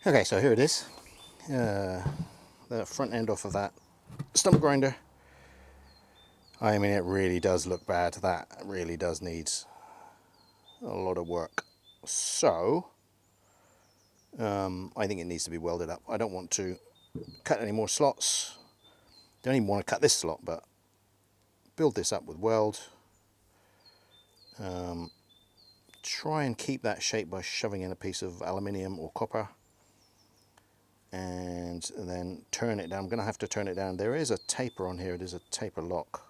Okay, so here it is. The front end off of that stump grinder. I mean, it really does look bad. That really does need a lot of work. So, I think it needs to be welded up. I don't want to cut any more slots. Don't even want to cut this slot, but build this up with weld. Try and keep that shape by shoving in a piece of aluminium or copper. And then turn it down. I'm going to have to turn it down. There is a taper on here. It is a taper lock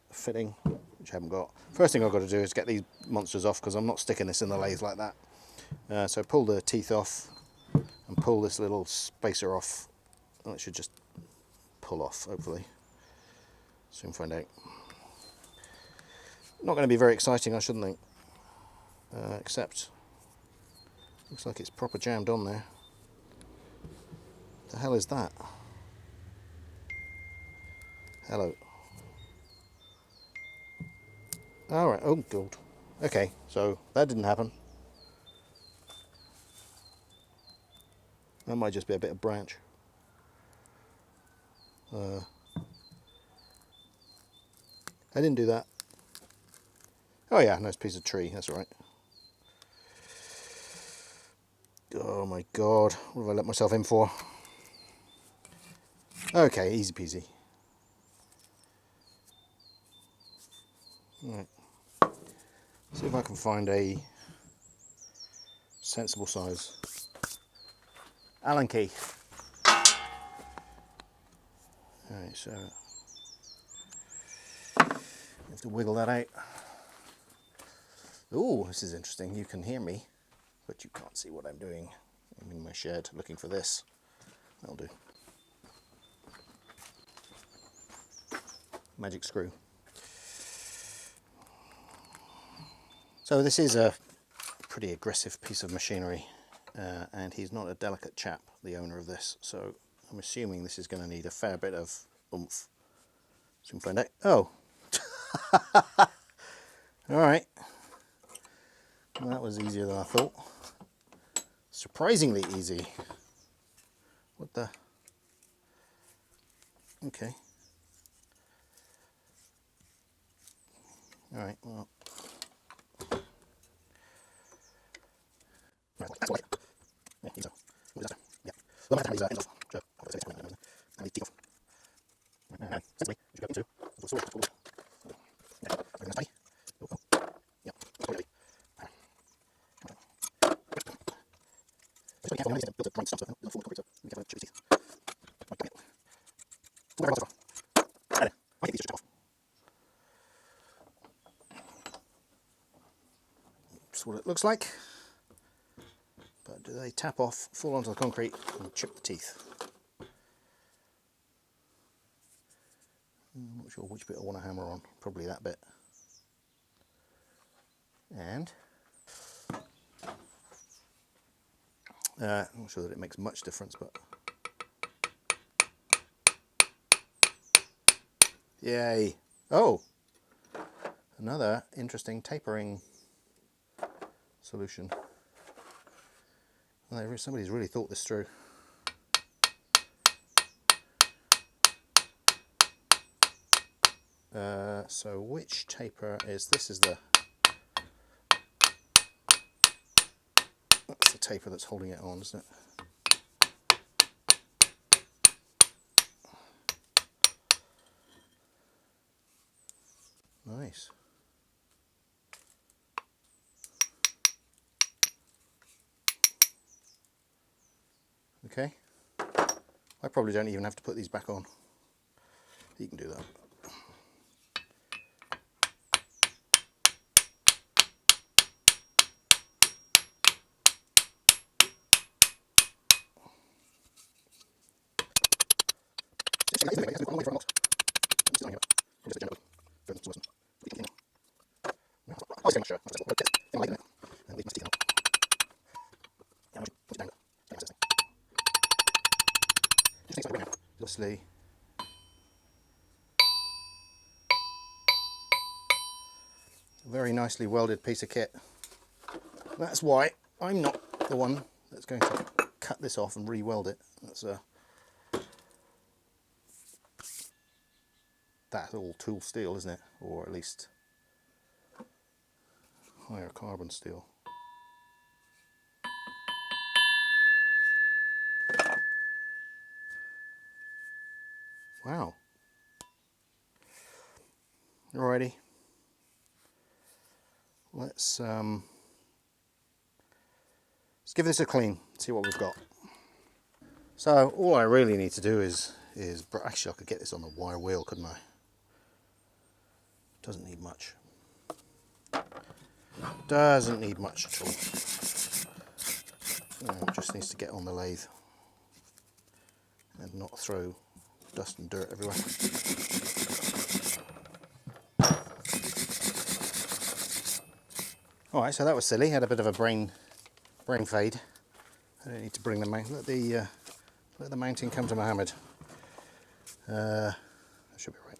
fitting, which I haven't got. First thing I've got to do is get these monsters off, because I'm not sticking this in the lathe like that. So pull the teeth off and pull this little spacer off. Well, it should just pull off, hopefully. Soon find out. Not going to be very exciting, I shouldn't think. Except, looks like it's proper jammed on there. The hell is that? Hello. Alright, oh god. Okay, so that didn't happen. That might just be a bit of branch. I didn't do that. Oh yeah, nice piece of tree, that's alright. Oh my god, what have I let myself in for? Okay, easy peasy. Right. See if I can find a sensible size Allen key. Alright, so you have to wiggle that out. Ooh, this is interesting. You can hear me, but you can't see what I'm doing. I'm in my shed looking for this. That'll do. Magic screw. So this is a pretty aggressive piece of machinery, and he's not a delicate chap, the owner of this, so I'm assuming this is going to need a fair bit of oomph. Soon find out. Oh! Alright. Well, that was easier than I thought. Surprisingly easy. What the? Okay. Alright, well. That's all right. Yeah, so. What is that? Yeah. Well, I'm going to have to have these ends off. So, I'll say this one. I need teeth off. And sensibly, as you go into, the sword. Yeah, I'm going to study. Oh, oh. Yeah, that's probably heavy. Just be careful, I need to build a grind stuff, so it'll fall concrete, so be careful to chew his teeth. Right, bang it. Pull the rest off. There. I think these should check off. That's what it looks like. But do they tap off, fall onto the concrete, and chip the teeth? I'm not sure which bit I want to hammer on. Probably that bit. And I'm not sure that it makes much difference, but yay! Oh, another interesting tapering solution. Well, somebody's really thought this through. So which taper is this? Is the that's the taper that's holding it on, isn't it? Nice. Okay. I probably don't even have to put these back on. You can do that. Obviously, a very nicely welded piece of kit. That's why I'm not the one that's going to cut this off and re-weld it. That's all tool steel, isn't it? Or at least higher carbon steel. Wow. Alrighty. Let's give this a clean, see what we've got. So all I really need to do is actually I could get this on a wire wheel, couldn't I? Doesn't need much. Doesn't need much at all. Just needs to get on the lathe and not throw dust and dirt everywhere. Alright, so that was silly. Had a bit of a brain fade. I don't need to bring the let the mounting come to Mohammed. That should be right.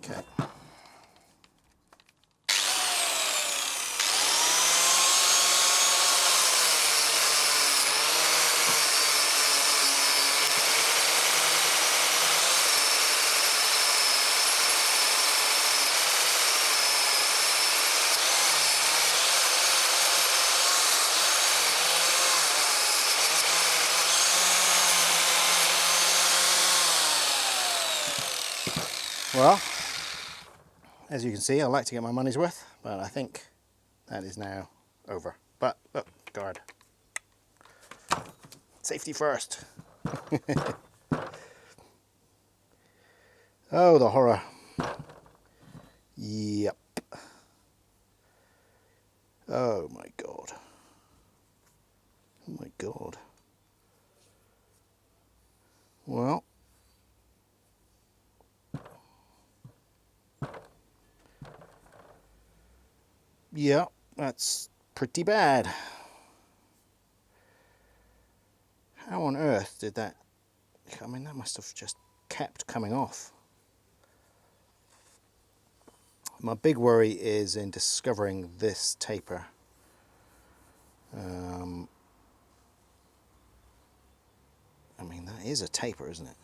Okay. Well, as you can see, I like to get my money's worth, but I think that is now over. But look, guard. Safety first. Oh, the horror. Yep. Oh my god. Oh my god. Well. Yeah, that's pretty bad. How on earth did that... I mean, that must have just kept coming off. My big worry is in discovering this taper. I mean, that is a taper, isn't it?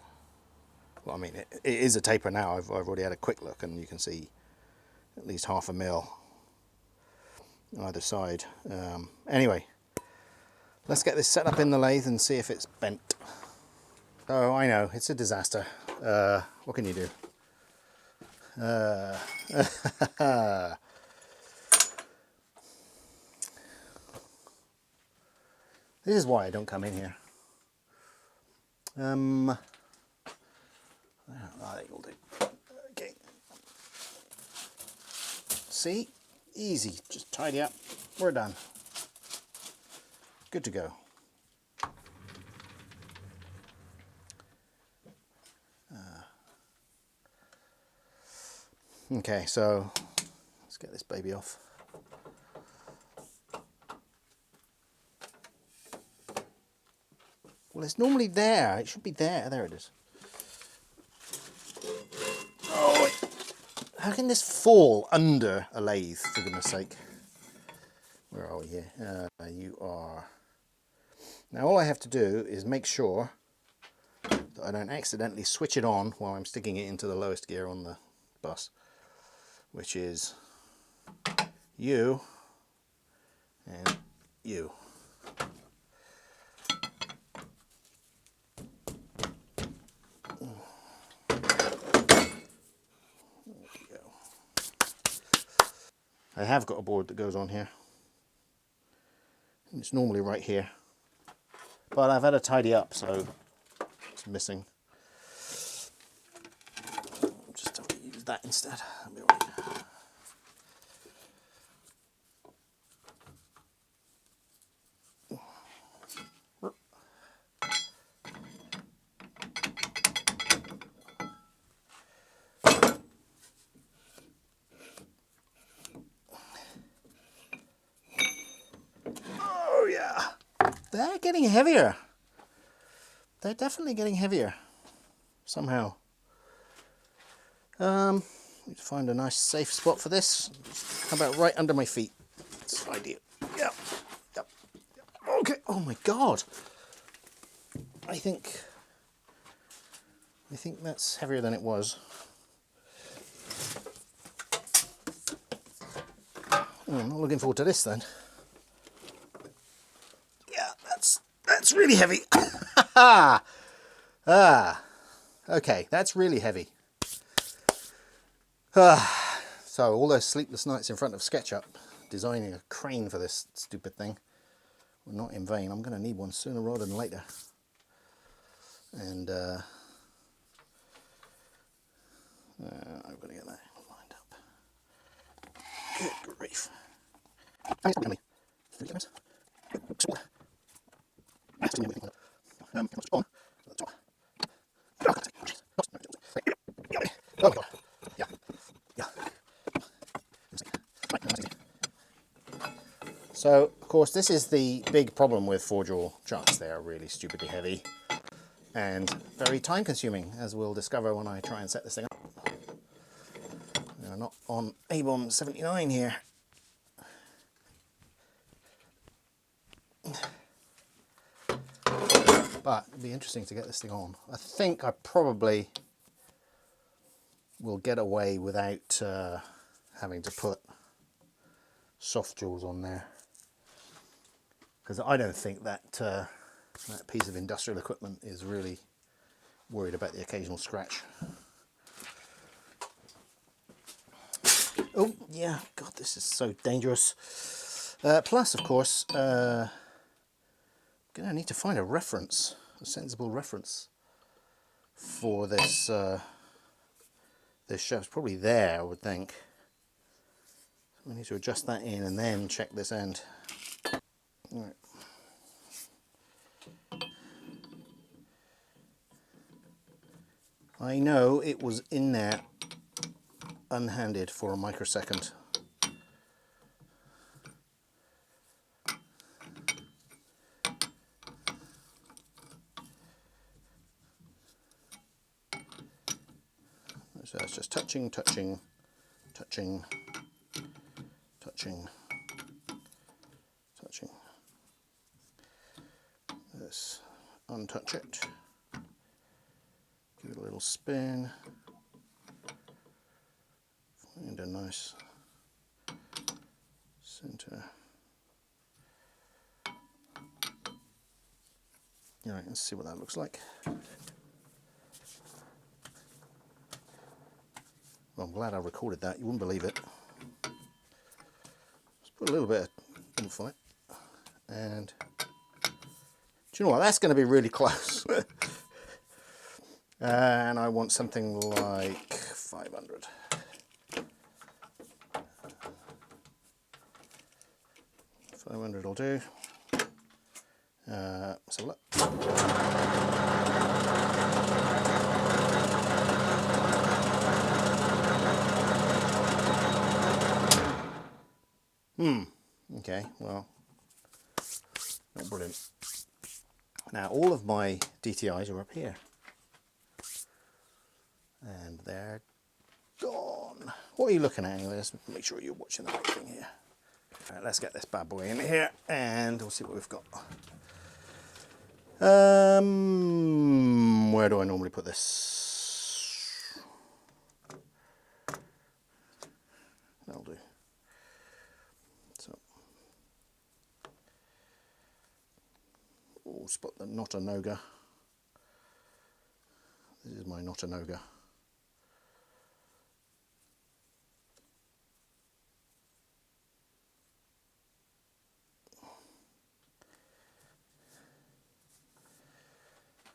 Well, I mean, it is a taper now. I've already had a quick look, and you can see at least 1/2 mil either side. Anyway, let's get this set up in the lathe and see if it's bent. Oh, I know, it's a disaster. What can you do? This is why I don't come in here. I think we'll do. Okay. See? Easy. Just tidy up. We're done. Good to go. Okay, so let's get this baby off. Well, it's normally there. It should be there. There it is. Oh, how can this fall under a lathe, for goodness sake? Where are we here? You are... Now all I have to do is make sure that I don't accidentally switch it on while I'm sticking it into the lowest gear on the bus, which is you and you. I have got a board that goes on here. It's normally right here, but I've had to tidy up, so it's missing. I'll just have to use that instead. That'll be all right. they're getting heavier. They're definitely getting heavier somehow. Need to find a nice safe spot for this. How about right under my feet? That's ideal. Yep. Yep. Okay. Oh my God. I think that's heavier than it was. Oh, I'm not looking forward to this then. Yeah, that's really heavy. Okay, that's really heavy. So all those sleepless nights in front of SketchUp designing a crane for this stupid thing were not in vain. I'm going to need one sooner rather than later. And I've got to get that lined up. Good grief. So, of course, this is the big problem with four-jaw chucks. They are really stupidly heavy and very time-consuming, as we'll discover when I try and set this thing up. We're not on ABOM 79 here. But it'd be interesting to get this thing on. I think I probably will get away without having to put soft jaws on there, because I don't think that that piece of industrial equipment is really worried about the occasional scratch. Oh yeah, God, this is so dangerous. Plus, of course, gonna need to find a reference, a sensible reference for this this shaft's probably there, I would think. So we need to adjust that in and then check this end. All right. I know it was in there unhanded for a microsecond. So it's just touching, touching, touching, touching, touching. Let's untouch it. Give it a little spin. Find a nice center. All right, let's see what that looks like. Well, I'm glad I recorded that. You wouldn't believe it. Let's put a little bit of oomph on it. And do you know what? That's going to be really close. And I want something like 500. $500 will do. Let's have a look. Okay, well, not brilliant. Now, all of my DTIs are up here. And they're gone. What are you looking at anyway? Let's make sure you're watching the right thing here. All right, let's get this bad boy in here and we'll see what we've got. Where do I normally put this? That'll do. So, we'll spot the Not a Noga. This is my Not a Noga.